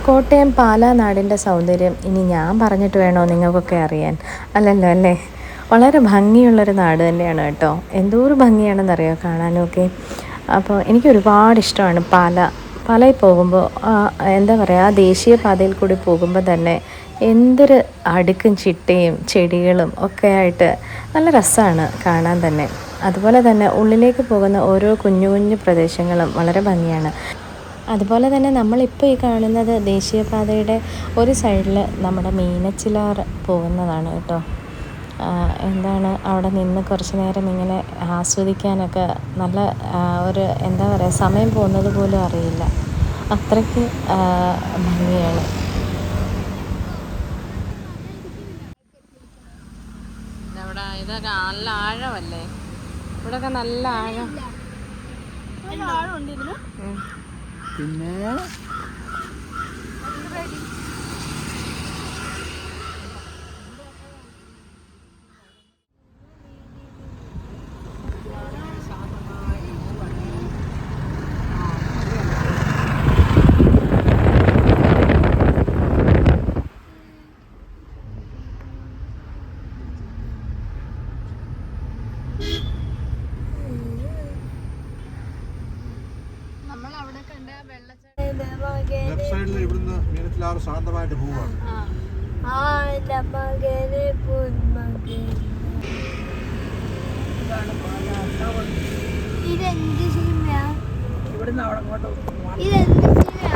കോട്ടയം പാലാ നാടിൻ്റെ സൗന്ദര്യം ഇനി ഞാൻ പറഞ്ഞിട്ട് വേണോ നിങ്ങൾക്കൊക്കെ അറിയാൻ? അല്ലല്ലോ അല്ലേ? വളരെ ഭംഗിയുള്ളൊരു നാട് തന്നെയാണ് കേട്ടോ. എന്തോരു ഭംഗിയാണെന്നറിയോ കാണാനൊക്കെ. അപ്പോൾ എനിക്ക് ഒരുപാട് ഇഷ്ടമാണ് പാലയിൽ പോകുമ്പോൾ. എന്താ പറയുക, ആ ദേശീയപാതയിൽ കൂടി പോകുമ്പോൾ തന്നെ എന്തൊരു അടുക്കും ചിട്ടയും ചെടികളും ഒക്കെ ആയിട്ട് നല്ല രസമാണ് കാണാൻ തന്നെ. അതുപോലെ തന്നെ ഉള്ളിലേക്ക് പോകുന്ന ഓരോ കുഞ്ഞു കുഞ്ഞു പ്രദേശങ്ങളും വളരെ ഭംഗിയാണ്. അതുപോലെ തന്നെ നമ്മളിപ്പോൾ ഈ കാണുന്നത് ദേശീയപാതയുടെ ഒരു സൈഡിൽ നമ്മുടെ മീനച്ചിലാർ പോകുന്നതാണ് കേട്ടോ. എന്താണ് അവിടെ നിന്ന് കുറച്ച് നേരം ഇങ്ങനെ ആസ്വദിക്കാനൊക്കെ നല്ല ഒരു എന്താ പറയുക, സമയം പോകുന്നത് പോലും അറിയില്ല, അത്രയ്ക്ക് ഭംഗിയാണ്. ഇതൊക്കെ നല്ല ആഴമല്ലേ, ഇവിടെയൊക്കെ നല്ല ആഴം. പിന്നെ ലെഫ്റ്റ് സൈഡിൽ ഇവിടുന്ന് മീനച്ചിലാറ് ശാന്തമായിട്ട് പോവാണ്. ഇതെന്ത് സിനിമയാ? ഇവിടുന്ന് അവിടെ ഇതെന്ത് സിനിമയാ?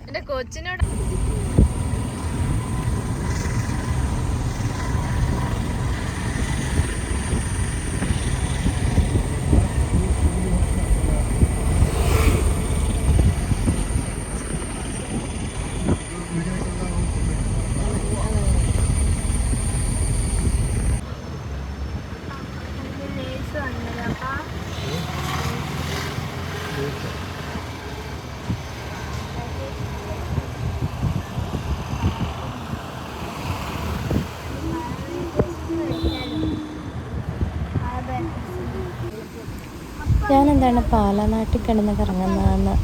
എന്റെ കൊച്ചിനോട് ഞാനെന്താണ് പാലാ നാട്ടിൽ കിടന്ന് കറങ്ങുന്നതെന്ന്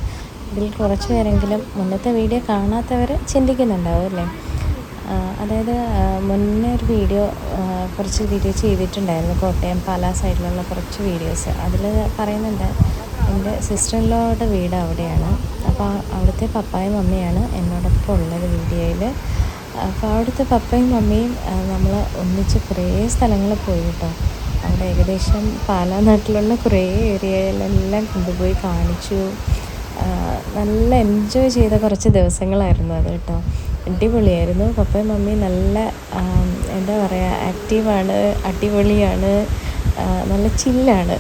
ഇതിൽ കുറച്ച് പേരെങ്കിലും മുന്നത്തെ വീഡിയോ കാണാത്തവർ ചിന്തിക്കുന്നുണ്ടാവും അല്ലേ? അതായത് മുന്നേ ഒരു കുറച്ച് വീഡിയോ ചെയ്തിട്ടുണ്ടായിരുന്നു, കോട്ടയം പാലാ സൈഡിലുള്ള കുറച്ച് വീഡിയോസ്. അതിൽ പറയുന്നുണ്ട് എൻ്റെ സിസ്റ്റർ ഇൻ ലോയുടെ വീട് അവിടെയാണ്. അപ്പോൾ അവിടുത്തെ പപ്പായും മമ്മിയാണ് എന്നോടൊപ്പം ഉള്ളത് വീഡിയോയിൽ. അപ്പോൾ അവിടുത്തെ പപ്പയും മമ്മിയും നമ്മൾ ഒന്നിച്ച് കുറേ സ്ഥലങ്ങൾ പോയി കേട്ടോ. അവിടെ ഏകദേശം പാലാ നാട്ടിലുള്ള കുറേ ഏരിയയിലെല്ലാം കൊണ്ടുപോയി കാണിച്ചു. നല്ല എൻജോയ് ചെയ്ത കുറച്ച് ദിവസങ്ങളായിരുന്നു അത് കേട്ടോ. അടിപൊളിയായിരുന്നു. പപ്പയും മമ്മിയും നല്ല എന്താ പറയുക, ആക്റ്റീവാണ്, അടിപൊളിയാണ്, നല്ല ചില്ലാണ്.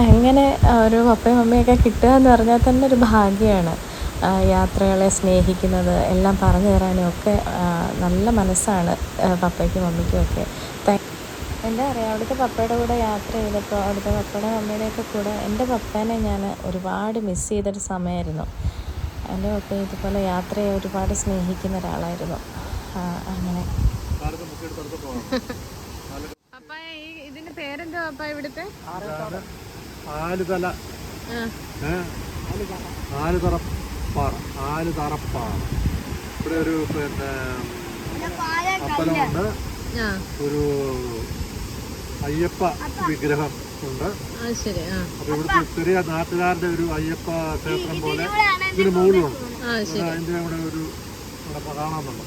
അങ്ങനെ ഒരു പപ്പയും മമ്മിയൊക്കെ കിട്ടുക എന്ന് പറഞ്ഞാൽ തന്നെ ഒരു ഭാഗ്യമാണ്. യാത്രകളെ സ്നേഹിക്കുന്നത്, എല്ലാം പറഞ്ഞു തരാനും ഒക്കെ നല്ല മനസ്സാണ് പപ്പയ്ക്കും മമ്മിക്കും ഒക്കെ. എന്താ പറയുക, അവിടുത്തെ പപ്പയുടെ കൂടെ യാത്ര ചെയ്തപ്പോൾ അവിടുത്തെ പപ്പയുടെ മമ്മിയുടെയൊക്കെ കൂടെ എൻ്റെ പപ്പേനെ ഞാൻ ഒരുപാട് മിസ് ചെയ്തൊരു സമയമായിരുന്നു. എൻ്റെ പപ്പ ഇതുപോലെ യാത്രയെ ഒരുപാട് സ്നേഹിക്കുന്ന ഒരാളായിരുന്നു. അങ്ങനെ ഇതിൻ്റെ പേരെന്താ പപ്പ ഇവിടുത്തെ? ആലുതറപ്പാറ. ഇവിടെ ഒരു അമ്പലമുണ്ട്, ഒരു അയ്യപ്പ വിഗ്രഹം ഉണ്ട്. ശരി. അപ്പോൾ ഇവിടുത്തെ ചെറിയ നാട്ടുകാരുടെ ഒരു അയ്യപ്പ ക്ഷേത്രം പോലെ ഇതിന് മുകളിലുണ്ട്. അതിൻ്റെ കൂടെ ഒരു കാണാനുണ്ട്.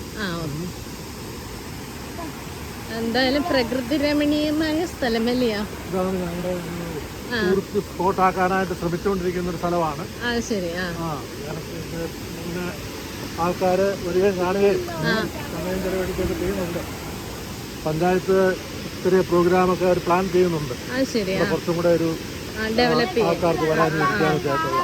എന്തായാലും പ്രകൃതി രമണീയമായ സ്ഥലമല്ലയോ? ഇതാണ് ഞങ്ങളുടെ ടൂറിസ്റ്റ് സ്പോട്ടാക്കാനായിട്ട് ശ്രമിച്ചുകൊണ്ടിരിക്കുന്ന ഒരു സ്ഥലമാണ്. ശരി. പിന്നെ ആൾക്കാർ വരികയും കാണുകയും സമയം ചെലവഴിക്കുകയൊക്കെ ചെയ്യുന്നുണ്ട്. പഞ്ചായത്ത് ചെറിയ പ്രോഗ്രാമൊക്കെ അവർ പ്ലാൻ ചെയ്യുന്നുണ്ട്. കുറച്ചും കൂടെ ഒരു ആൾക്കാർക്ക് വരാനും ഇരിക്കാനൊക്കെ ആയിട്ടുള്ള.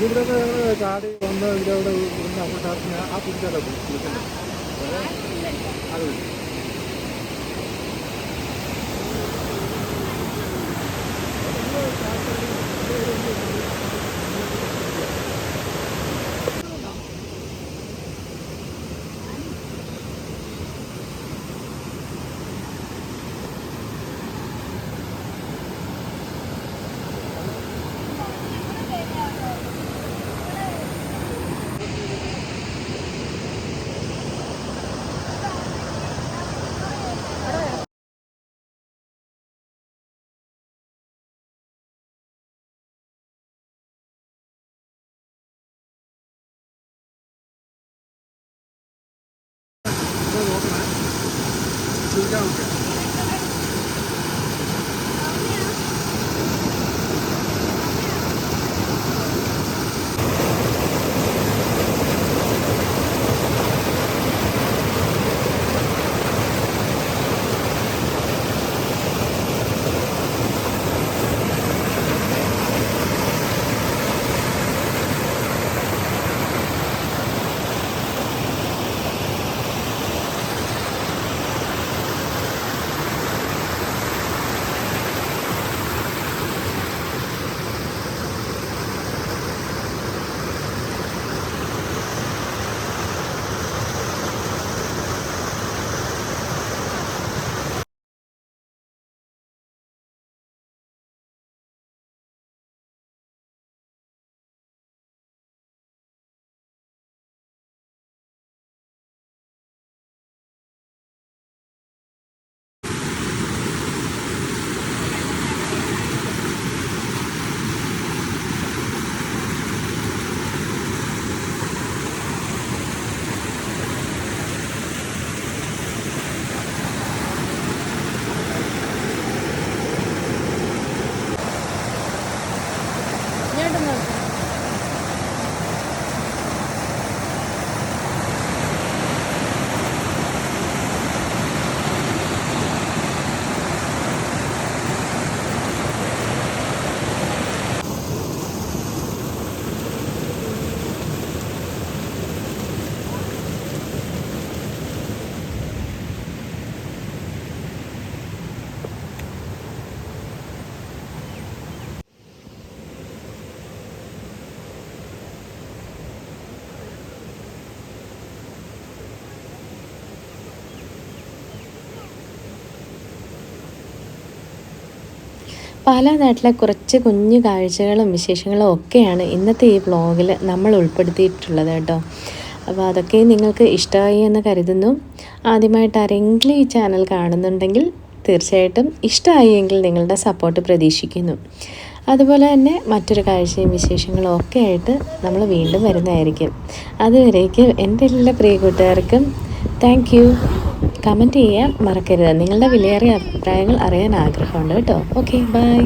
ഇവിടെയൊക്കെ ഞങ്ങൾ ചാടി വന്ന് ഇതിലൂടെ അങ്ങോട്ട് ആ പിടിച്ചാലോ കുളിക്കുന്നത് അത് പാലാ നാട്ടിലെ കുറച്ച് കുഞ്ഞു കാഴ്ചകളും വിശേഷങ്ങളും ഒക്കെയാണ് ഇന്നത്തെ ഈ വ്ളോഗിൽ നമ്മൾ ഉൾപ്പെടുത്തിയിട്ടുള്ളത് കേട്ടോ. അപ്പോൾ അതൊക്കെ നിങ്ങൾക്ക് ഇഷ്ടമായി എന്ന് കരുതുന്നു. ആദ്യമായിട്ട് ആരെങ്കിലും ഈ ചാനൽ കാണുന്നുണ്ടെങ്കിൽ തീർച്ചയായിട്ടും ഇഷ്ടമായി എങ്കിൽ നിങ്ങളുടെ സപ്പോർട്ട് പ്രതീക്ഷിക്കുന്നു. അതുപോലെ തന്നെ മറ്റൊരു കാഴ്ചയും വിശേഷങ്ങളും ഒക്കെ ആയിട്ട് നമ്മൾ വീണ്ടും വരുന്നതായിരിക്കും. അതുവരേക്കും എൻ്റെ എല്ലാ പ്രിയ കൂട്ടുകാർക്കും താങ്ക് യു. കമൻറ്റ് ചെയ്യാൻ മറക്കരുത്. നിങ്ങളുടെ വിലയേറിയ അഭിപ്രായങ്ങൾ അറിയാൻ ആഗ്രഹമുണ്ട് കേട്ടോ. Okay, by.